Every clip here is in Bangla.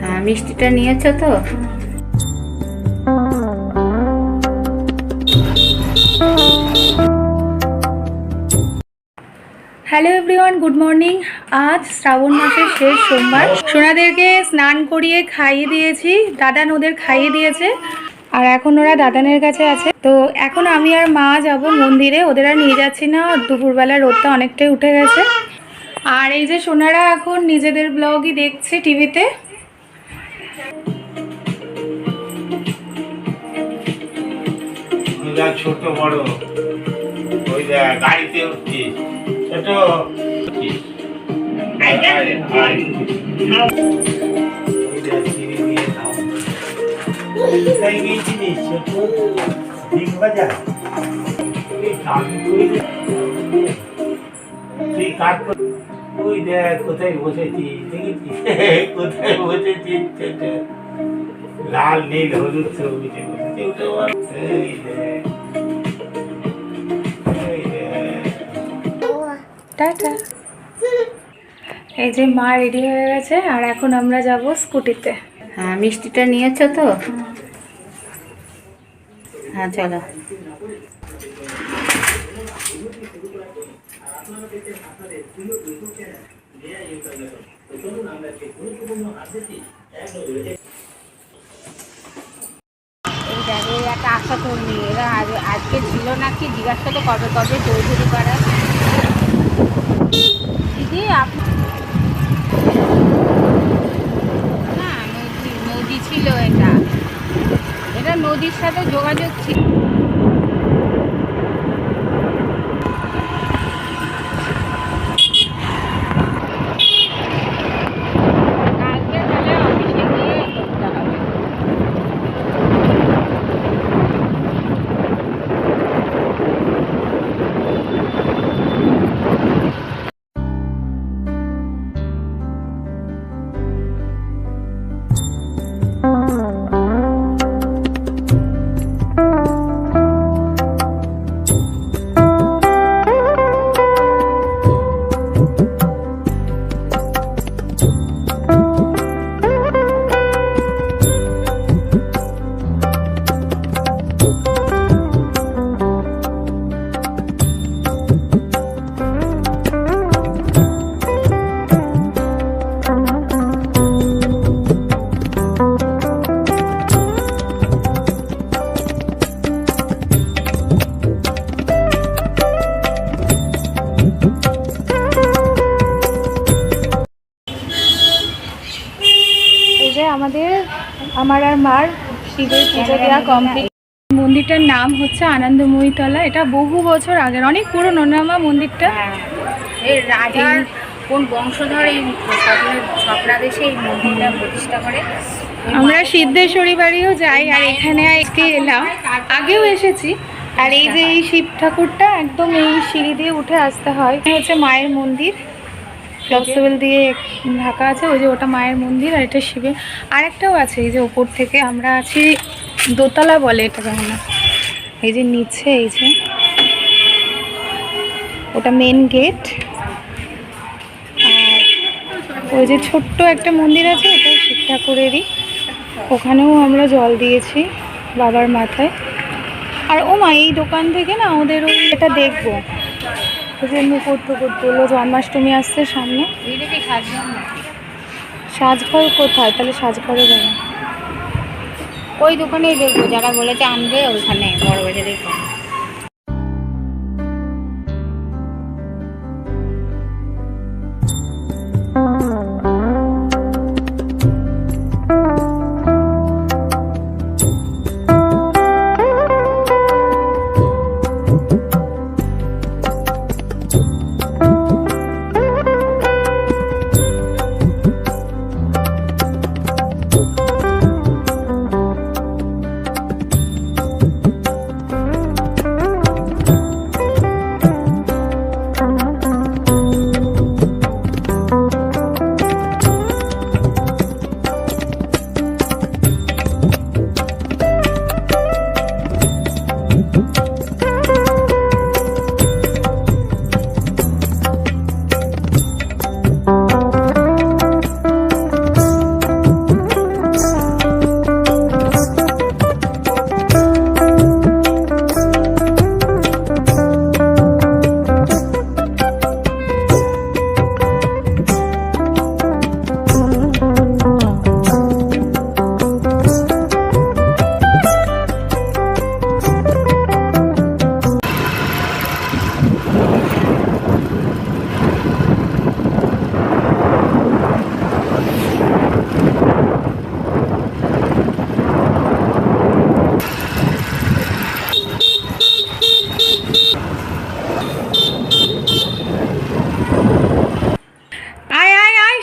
হ্যাঁ, মিষ্টিটা নিয়েছো তো? Hello everyone, good morning. আজ শ্রাবণ মাসের শেষ সোমবার। সোনাদেরকে স্নান করিয়ে খাইয়ে দিয়েছি, দাদান ওদের খাইয়ে দিয়েছে, আর এখন ওরা দাদানের কাছে আছে। তো এখন আমি আর মা যাব মন্দিরে, ওদের আর নিয়ে যাচ্ছি না, দুপুরবেলা রোদটা অনেকটাই উঠে গেছে। আর এই যে সোনারা এখন নিজেদের ব্লগই দেখছে টিভিতে। ছোট বড় ওই গাড়িতে উঠছিস, ছোট ওই দেখ কোথায় বসেছি, দেখেছিস কোথায় বসেছি, লাল নীল হলুদ ছবিতে বসেছি, এই দেখ। টাটা। এই যে মা রেডি হয়ে গেছে, আর এখন আমরা যাব স্কুটিতে। হ্যাঁ, মিষ্টিটা নিয়েছো তো? হ্যাঁ, চলো। এই জায়গায় একটা আশা কর্মী, এরা আজকে ছিল নাকি জিজ্ঞাসা তো কবে কবে চৌধুরী পাড়া দিদি না, নদী ছিল, এটা নদীর সাথে যোগাযোগ ছিল। কালকে তাহলে অফিসে গিয়ে করতে হবে। আমার আর মার শিবের পুজো দেওয়া কমপ্লিট। মন্দিরটার নাম হচ্ছে আনন্দময়ীতলা। এটা বহু বছর আগের, অনেক পুরনো না মা মন্দিরটা? এই রাজার কোন বংশধর এই স্বপ্নাদেশে এই মন্দিরটা প্রতিষ্ঠা করে। আমরা সিদ্ধেশ্বরী বাড়িও যাই, আর এখানে আজকে এলাম, আগেও এসেছি। আর এই যে এই শিব ঠাকুরটা একদম এই সিঁড়ি দিয়ে উঠে আসতে হয়। হচ্ছে মায়ের মন্দির, ফ্লক্সিবল দিয়ে ঢাকা আছে, ওই যে ওটা মায়ের মন্দির, আর এটা শিবের। আর একটাও আছে এই যে ওপর থেকে আমরা আছি, দোতলা বলে এটা কেমন না, এই যে নিচে এই যে ওটা মেন গেট। আর ওই যে ছোট্ট একটা মন্দির আছে, ওটাও শিব ঠাকুরেরই, ওখানেও আমরা জল দিয়েছি বাবার মাথায়। আর ও মা, এই দোকান থেকে না ওদের ওই এটা দেখবো, যে মুকুট টুকুট তুলো, জন্মাষ্টমী আসছে সামনে। সাজঘর কোথায়? তাহলে সাজঘরে যাবো। ওই দোকানেই দেখবো, যারা বলেছে আনবে ওইখানে বড় বাজারেই।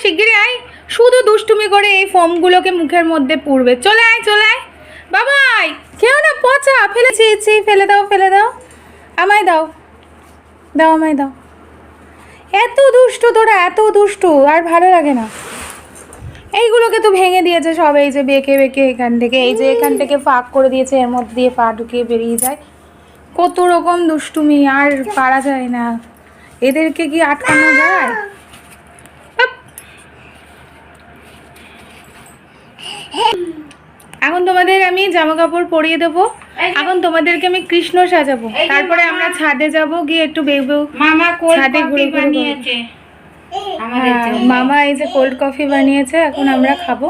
শিগগিরই আয়, শুধু দুষ্টুমি করে এই ফোমগুলোকে মুখের মধ্যে পুরবে। চলে আয় চলে আয় বাবাই, কেউ না পচা ফেলেছি, ফেলে দাও ফেলে দাও, আমায় দাও দাও আমায় দাও। এত দুষ্টু তোরা, এত দুষ্টু, আর ভালো লাগে না। এইগুলোকে তো ভেঙে দিয়েছে সব, এই যে বেঁকে বেঁকে এখান থেকে, এই যে এখান থেকে ফাঁক করে দিয়েছে, এর মধ্যে দিয়ে পা ঢুকিয়ে বেরিয়ে যায়। কত রকম দুষ্টুমি, আর পারা যায় না, এদেরকে কি আটকানো যায়? আপ! এখন তোমাদের আমি জামা কাপড় পরিয়ে দেবো, এখন তোমাদেরকে আমি কৃষ্ণ সাজাবো, তারপরে আমরা ছাদে যাব, গিয়ে একটু বেবু মামা ছাদে ঘুরে ঘুরে বানিয়েছে আমাদের হ্যাঁ, জন্য। মামা এই যে কোল্ড কফি বানিয়েছে, এখন আমরা খাবো।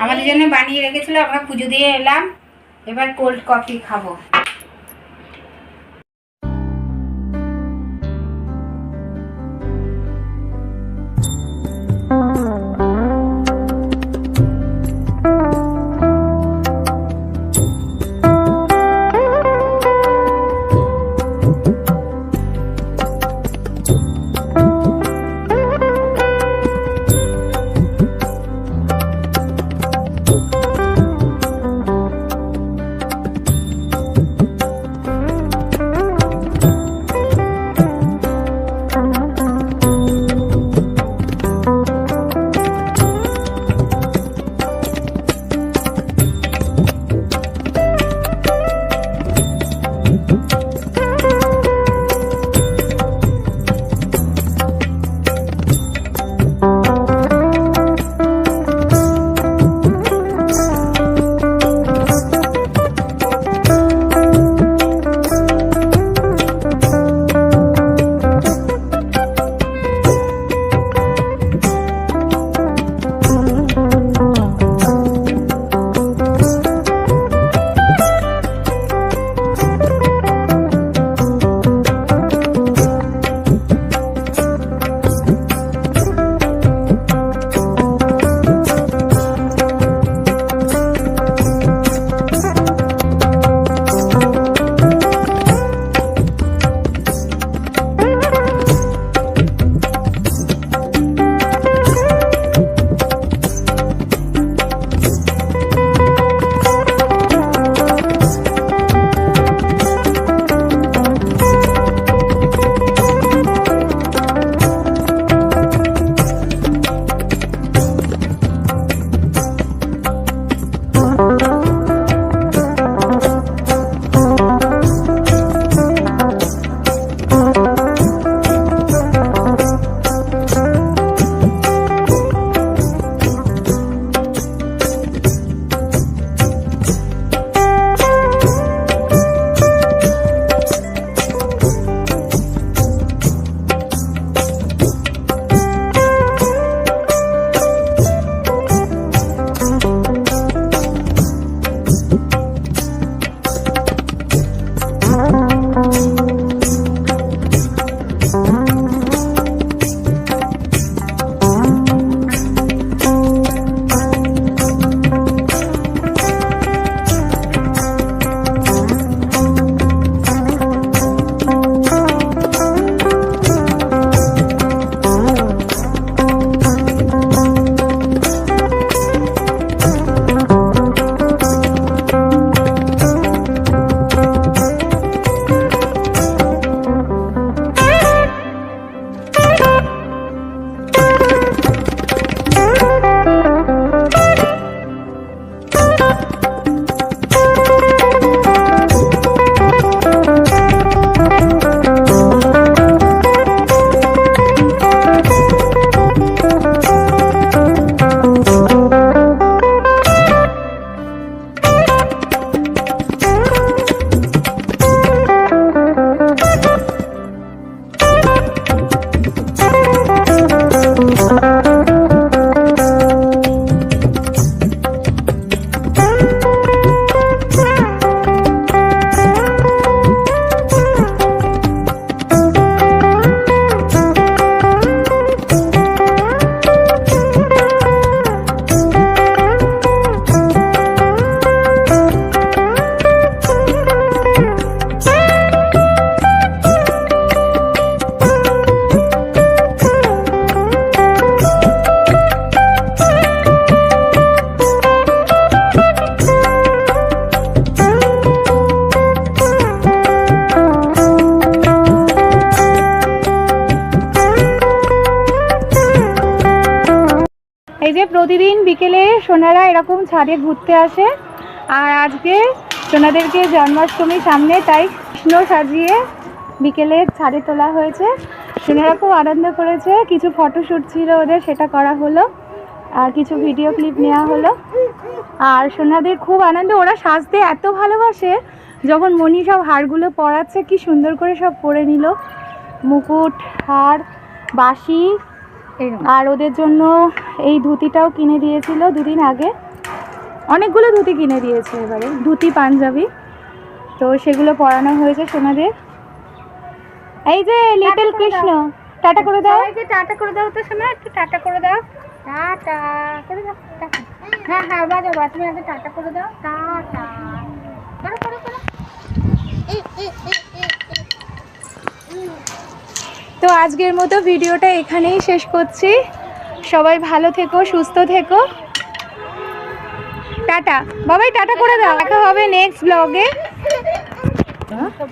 আমাদের জন্য বানিয়ে রেখেছিল, আমরা পুজো দিয়ে এলাম, এবার কোল্ড কফি খাবো। এই যে প্রতিদিন বিকেলে সোনারা এরকম ছাদে ঘুরতে আসে, আর আজকে সোনাদেরকে জন্মাষ্টমী সামনে, তাই কৃষ্ণ সাজিয়ে বিকেলে ছাদে তোলা হয়েছে। সোনারা খুব আনন্দ করেছে, কিছু ফটোশ্যুট ছিল ওদের, সেটা করা হলো, আর কিছু ভিডিও ক্লিপ নেওয়া হলো। আর সোনাদের খুব আনন্দ, ওরা সাজতে এত ভালোবাসে। যখন মনি সব হারগুলো পরাচ্ছে কি সুন্দর করে সব পরে নিল, মুকুট, হার, বাঁশি। আর ওদের জন্য এই ধুতিটাও কিনে দিয়েছিল দুদিন আগে, অনেকগুলো ধুতি কিনে দিয়েছে এবারে, ধুতি পাঞ্জাবি, তো সেগুলো পরানো হয়েছে সোনাদের। এই যে লিটল কৃষ্ণ, টাটা করে দাও, টাটা করে দাও তো সোনা, একটু টাটা করে দাও, টাটা করে দাও, টাটা। হ্যাঁ হ্যাঁ বাজা বাজ, তুমি আগে টাটা করে দাও, টাটা করো করো করো। তো আজকের মতো ভিডিওটা এখানেই শেষ করছি। সবাই ভালো থেকো, সুস্থ থেকো, টাটা। বাবাই টাটা করে দাও, দেখা হবে নেক্সট ব্লগে।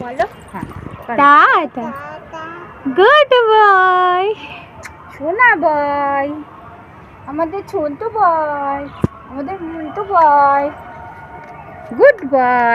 বলো হ্যাঁ, টাটা, গুড বাই। সোনা বয়, আমাদের ছোট বয়, আমাদের মন্টু বয়, গুড বাই।